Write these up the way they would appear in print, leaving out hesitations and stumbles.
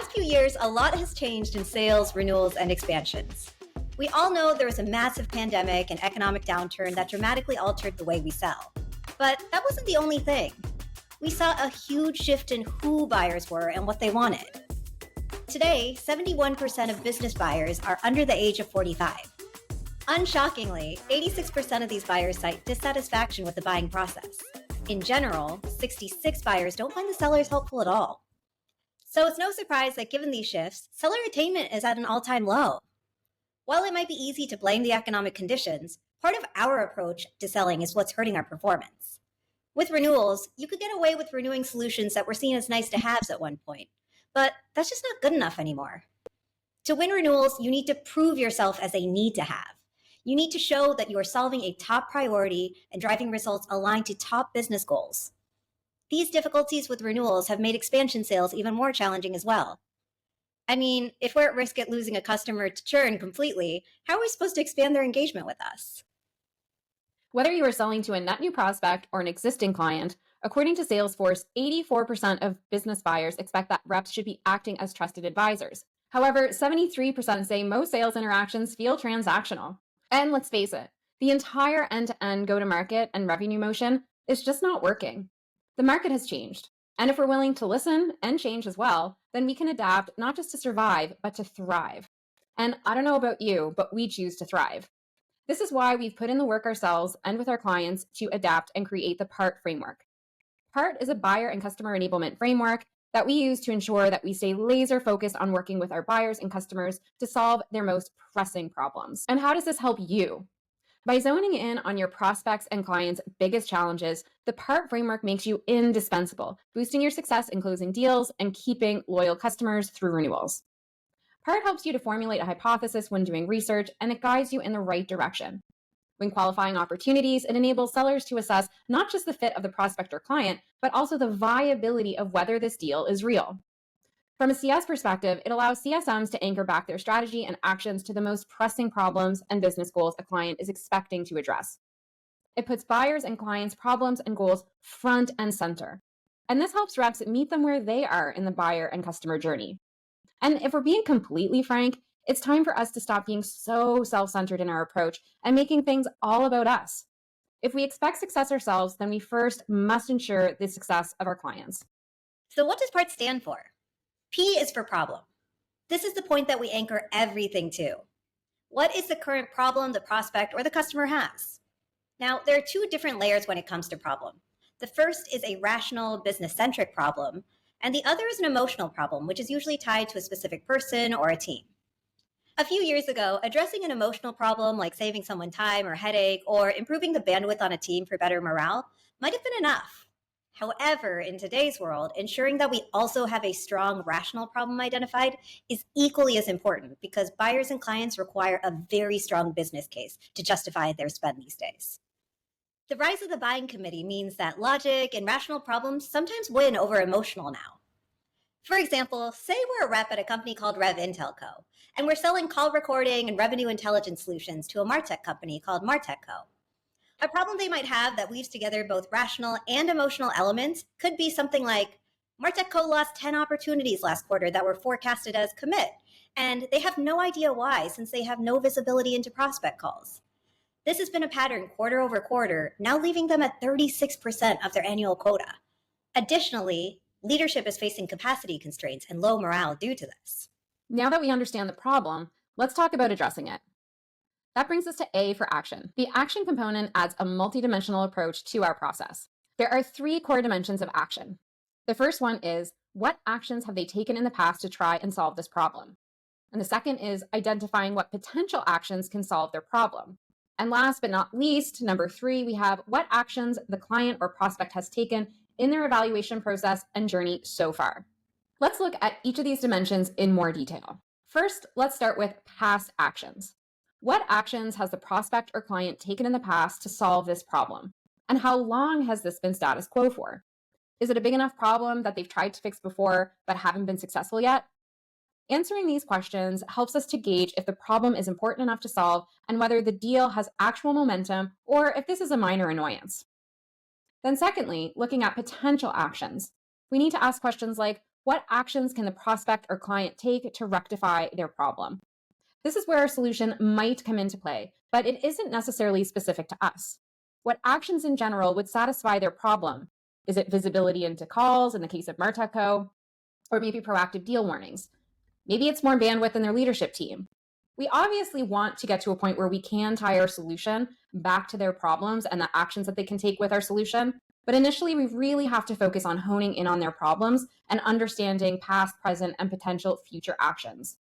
past few years, a lot has changed in sales, renewals, and expansions. We all know there was a massive pandemic and economic downturn that dramatically altered the way we sell. But that wasn't the only thing. We saw a huge shift in who buyers were and what they wanted. Today, 71% of business buyers are under the age of 45. Unshockingly, 86% of these buyers cite dissatisfaction with the buying process. In general, 66 buyers don't find the sellers helpful at all. So it's no surprise that given these shifts, seller attainment is at an all-time low. While it might be easy to blame the economic conditions, part of our approach to selling is what's hurting our performance. With renewals, you could get away with renewing solutions that were seen as nice to haves at one point, but that's just not good enough anymore. To win renewals, you need to prove yourself as a need to have. You need to show that you are solving a top priority and driving results aligned to top business goals. These difficulties with renewals have made expansion sales even more challenging as well. I mean, if we're at risk at losing a customer to churn completely, how are we supposed to expand their engagement with us? Whether you are selling to a net new prospect or an existing client, according to Salesforce, 84% of business buyers expect that reps should be acting as trusted advisors. However, 73% say most sales interactions feel transactional. And let's face it, the entire end-to-end go-to-market and revenue motion is just not working. The market has changed, and if we're willing to listen and change as well, then we can adapt not just to survive, but to thrive. And I don't know about you, but we choose to thrive. This is why we've put in the work ourselves and with our clients to adapt and create the PART framework. PART is a buyer and customer enablement framework that we use to ensure that we stay laser focused on working with our buyers and customers to solve their most pressing problems. And how does this help you? By zoning in on your prospects and clients' biggest challenges, the PART framework makes you indispensable, boosting your success in closing deals and keeping loyal customers through renewals. PART helps you to formulate a hypothesis when doing research, and it guides you in the right direction. When qualifying opportunities, it enables sellers to assess not just the fit of the prospect or client, but also the viability of whether this deal is real. From a CS perspective, it allows CSMs to anchor back their strategy and actions to the most pressing problems and business goals a client is expecting to address. It puts buyers and clients' problems and goals front and center. And this helps reps meet them where they are in the buyer and customer journey. And if we're being completely frank, it's time for us to stop being so self-centered in our approach and making things all about us. If we expect success ourselves, then we first must ensure the success of our clients. So what does PART stand for? P is for problem. This is the point that we anchor everything to. What is the current problem the prospect or the customer has? Now, there are two different layers when it comes to problem. The first is a rational, business-centric problem, and the other is an emotional problem, which is usually tied to a specific person or a team. A few years ago, addressing an emotional problem like saving someone time or headache or improving the bandwidth on a team for better morale might have been enough. However, in today's world, ensuring that we also have a strong rational problem identified is equally as important because buyers and clients require a very strong business case to justify their spend these days. The rise of the buying committee means that logic and rational problems sometimes win over emotional now. For example, say we're a rep at a company called RevIntel Co., and we're selling call recording and revenue intelligence solutions to a MarTech company called MarTech Co. A problem they might have that weaves together both rational and emotional elements could be something like, MarTech Co. lost 10 opportunities last quarter that were forecasted as commit, and they have no idea why since they have no visibility into prospect calls. This has been a pattern quarter over quarter, now leaving them at 36% of their annual quota. Additionally, leadership is facing capacity constraints and low morale due to this. Now that we understand the problem, let's talk about addressing it. That brings us to A for action. The action component adds a multidimensional approach to our process. There are 3 core dimensions of action. The first one is, what actions have they taken in the past to try and solve this problem? And the second is identifying what potential actions can solve their problem. And last but not least, number 3, we have what actions the client or prospect has taken in their evaluation process and journey so far. Let's look at each of these dimensions in more detail. First, let's start with past actions. What actions has the prospect or client taken in the past to solve this problem? And how long has this been status quo for? Is it a big enough problem that they've tried to fix before but haven't been successful yet? Answering these questions helps us to gauge if the problem is important enough to solve and whether the deal has actual momentum or if this is a minor annoyance. Then secondly, looking at potential actions. We need to ask questions like, What actions can the prospect or client take to rectify their problem? This is where our solution might come into play, but it isn't necessarily specific to us. What actions in general would satisfy their problem? Is it visibility into calls in the case of Martech Co., or maybe proactive deal warnings? Maybe it's more bandwidth in their leadership team. We obviously want to get to a point where we can tie our solution back to their problems and the actions that they can take with our solution. But initially, we really have to focus on honing in on their problems and understanding past, present, and potential future actions.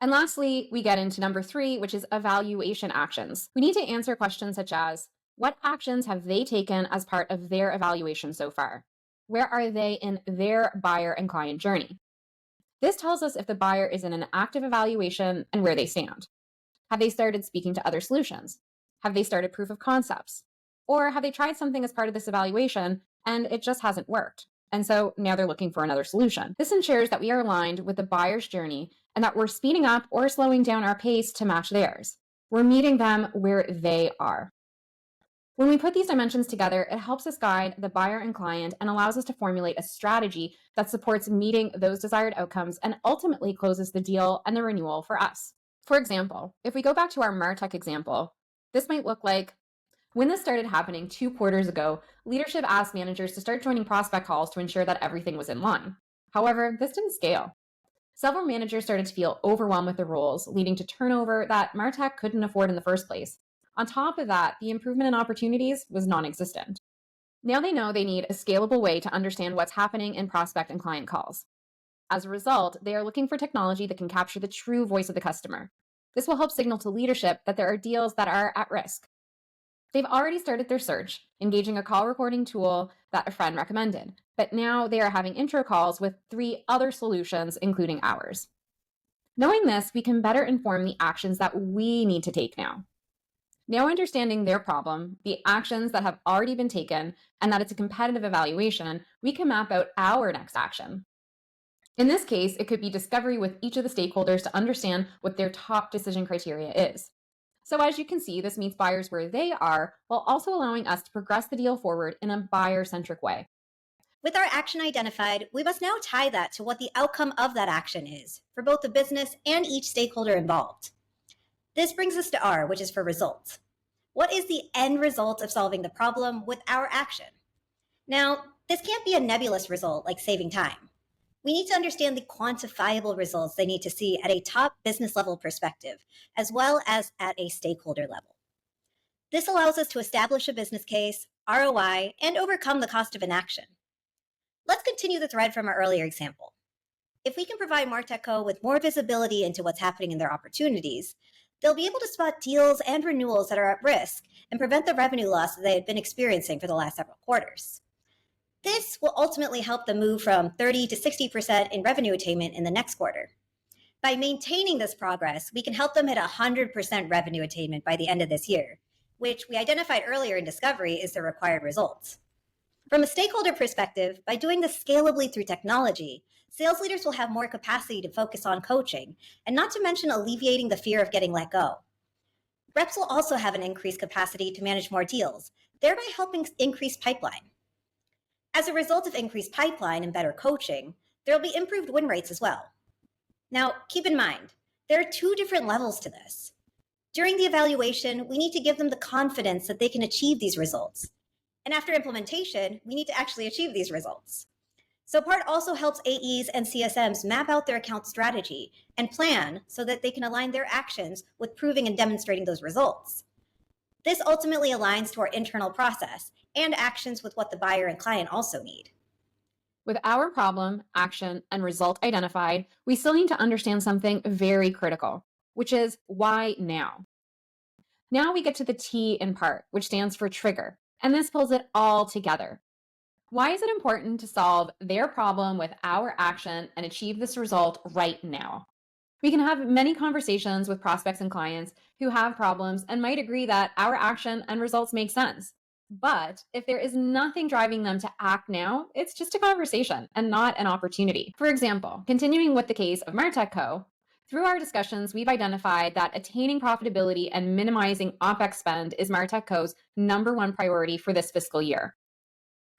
And lastly, we get into number 3, which is evaluation actions. We need to answer questions such as, what actions have they taken as part of their evaluation so far? Where are they in their buyer and client journey? This tells us if the buyer is in an active evaluation and where they stand. Have they started speaking to other solutions? Have they started proof of concepts? Or have they tried something as part of this evaluation and it just hasn't worked? And so now they're looking for another solution. This ensures that we are aligned with the buyer's journey and that we're speeding up or slowing down our pace to match theirs. We're meeting them where they are. When we put these dimensions together, it helps us guide the buyer and client and allows us to formulate a strategy that supports meeting those desired outcomes and ultimately closes the deal and the renewal for us. For example, if we go back to our Martech example, this might look like, when this started happening 2 quarters ago, leadership asked managers to start joining prospect calls to ensure that everything was in line. However, this didn't scale. Several managers started to feel overwhelmed with the roles, leading to turnover that Martech couldn't afford in the first place. On top of that, the improvement in opportunities was non-existent. Now they know they need a scalable way to understand what's happening in prospect and client calls. As a result, they are looking for technology that can capture the true voice of the customer. This will help signal to leadership that there are deals that are at risk. They've already started their search, engaging a call recording tool that a friend recommended, but now they are having intro calls with 3 other solutions, including ours. Knowing this, we can better inform the actions that we need to take now. Now understanding their problem, the actions that have already been taken, and that it's a competitive evaluation, we can map out our next action. In this case, it could be discovery with each of the stakeholders to understand what their top decision criteria is. So as you can see, this meets buyers where they are, while also allowing us to progress the deal forward in a buyer-centric way. With our action identified, we must now tie that to what the outcome of that action is for both the business and each stakeholder involved. This brings us to R, which is for results. What is the end result of solving the problem with our action? Now, this can't be a nebulous result like saving time. We need to understand the quantifiable results they need to see at a top business level perspective, as well as at a stakeholder level. This allows us to establish a business case, ROI, and overcome the cost of inaction. Let's continue the thread from our earlier example. If we can provide Martech Co. with more visibility into what's happening in their opportunities, they'll be able to spot deals and renewals that are at risk and prevent the revenue loss that they had been experiencing for the last several quarters. This will ultimately help them move from 30 to 60% in revenue attainment in the next quarter. By maintaining this progress, we can help them hit 100% revenue attainment by the end of this year, which we identified earlier in discovery is the required results. From a stakeholder perspective, by doing this scalably through technology, sales leaders will have more capacity to focus on coaching, and not to mention alleviating the fear of getting let go. Reps will also have an increased capacity to manage more deals, thereby helping increase pipeline. As a result of increased pipeline and better coaching, there will be improved win rates as well. Now, keep in mind, there are 2 different levels to this. During the evaluation, we need to give them the confidence that they can achieve these results. And after implementation, we need to actually achieve these results. So PART also helps AEs and CSMs map out their account strategy and plan so that they can align their actions with proving and demonstrating those results. This ultimately aligns to our internal process and actions with what the buyer and client also need. With our problem, action, and result identified, we still need to understand something very critical, which is why now? Now we get to the T in PART, which stands for trigger, and this pulls it all together. Why is it important to solve their problem with our action and achieve this result right now? We can have many conversations with prospects and clients who have problems and might agree that our action and results make sense. But if there is nothing driving them to act now, it's just a conversation and not an opportunity. For example, continuing with the case of Martech Co., through our discussions, we've identified that attaining profitability and minimizing OPEX spend is Martech Co.'s #1 priority for this fiscal year.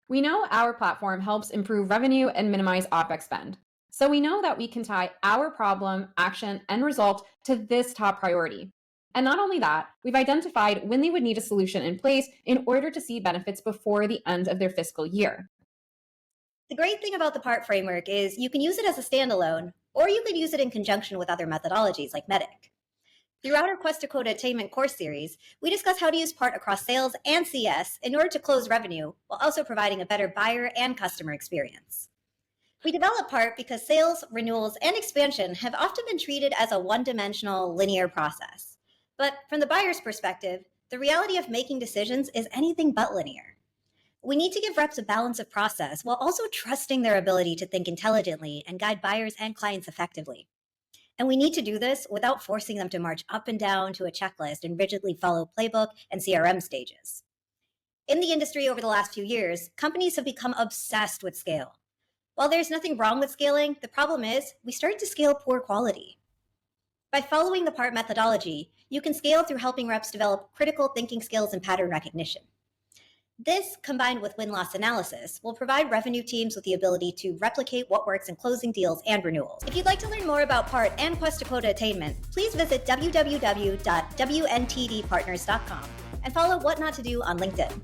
We know our platform helps improve revenue and minimize OpEx spend. So we know that we can tie our problem, action, and result to this top priority. And not only that, we've identified when they would need a solution in place in order to see benefits before the end of their fiscal year. The great thing about the PART framework is you can use it as a standalone, or you can use it in conjunction with other methodologies like MEDDIC. Throughout our Quest to Quota Attainment course series, we discuss how to use PART across sales and CS in order to close revenue while also providing a better buyer and customer experience. We develop PART because sales, renewals, and expansion have often been treated as a one-dimensional, linear process. But from the buyer's perspective, the reality of making decisions is anything but linear. We need to give reps a balance of process while also trusting their ability to think intelligently and guide buyers and clients effectively. And we need to do this without forcing them to march up and down to a checklist and rigidly follow playbook and CRM stages. In the industry over the last few years, companies have become obsessed with scale. While there's nothing wrong with scaling, the problem is we start to scale poor quality. By following the PART methodology, you can scale through helping reps develop critical thinking skills and pattern recognition. This, combined with win-loss analysis, will provide revenue teams with the ability to replicate what works in closing deals and renewals. If you'd like to learn more about PART and Quest to Quota Attainment, please visit www.wntdpartners.com and follow What Not to Do on LinkedIn.